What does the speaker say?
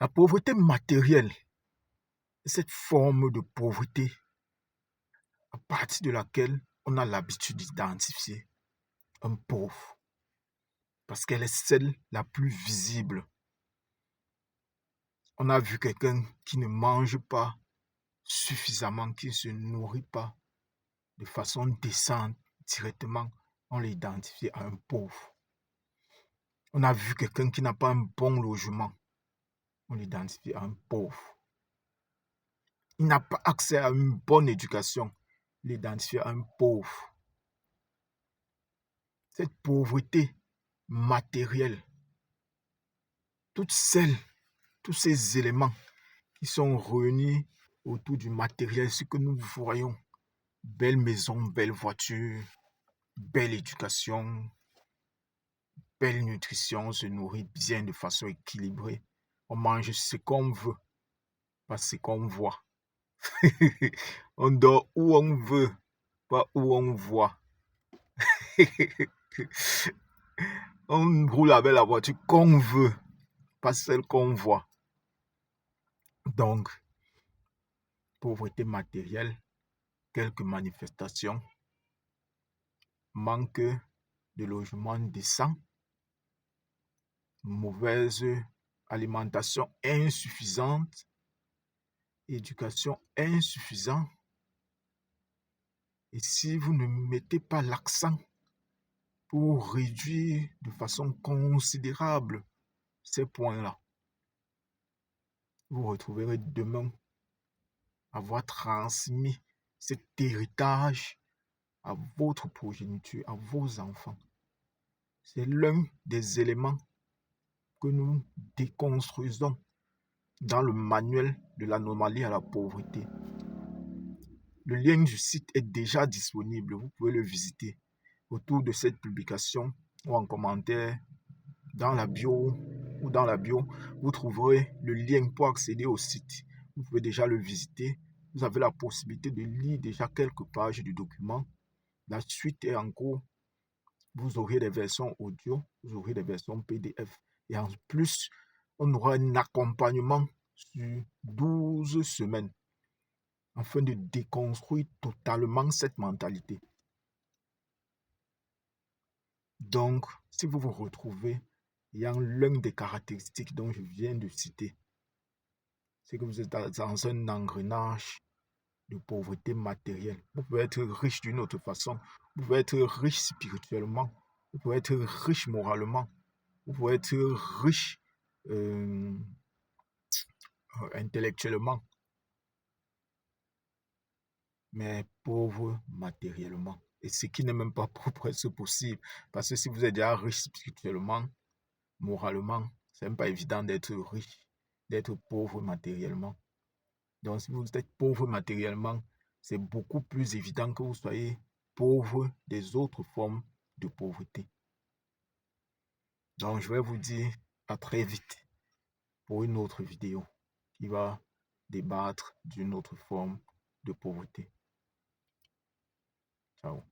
La pauvreté matérielle est cette forme de pauvreté à partir de laquelle on a l'habitude d'identifier un pauvre, parce qu'elle est celle la plus visible. On a vu quelqu'un qui ne mange pas suffisamment, qui ne se nourrit pas de façon décente, directement, on l'identifie à un pauvre. On a vu quelqu'un qui n'a pas un bon logement, on l'identifie à un pauvre. Il n'a pas accès à une bonne éducation, on l'identifie à un pauvre. Cette pauvreté matérielle, tous ces éléments qui sont réunis autour du matériel, ce que nous voyons, belle maison, belle voiture, belle éducation, belle nutrition, on se nourrit bien de façon équilibrée. On mange ce qu'on veut, pas ce qu'on voit. On dort où on veut, pas où on voit. On roule avec la voiture qu'on veut, pas celle qu'on voit. Donc, pauvreté matérielle, quelques manifestations, manque de logement décent, mauvaise alimentation insuffisante, éducation insuffisante. Et si vous ne mettez pas l'accent pour réduire de façon considérable ces points-là, vous retrouverez demain avoir transmis cet héritage à votre progéniture, à vos enfants. C'est l'un des éléments que nous déconstruisons dans le manuel de l'anomalie à la pauvreté. Le lien du site est déjà disponible, vous pouvez le visiter autour de cette publication ou en commentaire dans la bio vous trouverez le lien pour accéder au site. Vous pouvez déjà le visiter. Vous avez la possibilité de lire déjà quelques pages du document. La suite est en cours. Vous aurez des versions audio, vous aurez des versions PDF. Et en plus, on aura un accompagnement sur 12 semaines afin de déconstruire totalement cette mentalité. Donc, si vous vous retrouvez ayant l'une des caractéristiques dont je viens de citer, c'est que vous êtes dans un engrenage de pauvreté matérielle. Vous pouvez être riche d'une autre façon. Vous pouvez être riche spirituellement. Vous pouvez être riche moralement. Vous pouvez être riche intellectuellement, mais pauvre matériellement. Et ce qui n'est même pas presque possible. Parce que si vous êtes déjà riche spirituellement, moralement, c'est même pas évident d'être riche, d'être pauvre matériellement. Donc, si vous êtes pauvre matériellement, c'est beaucoup plus évident que vous soyez pauvre des autres formes de pauvreté. Donc, je vais vous dire à très vite pour une autre vidéo qui va débattre d'une autre forme de pauvreté. Ciao.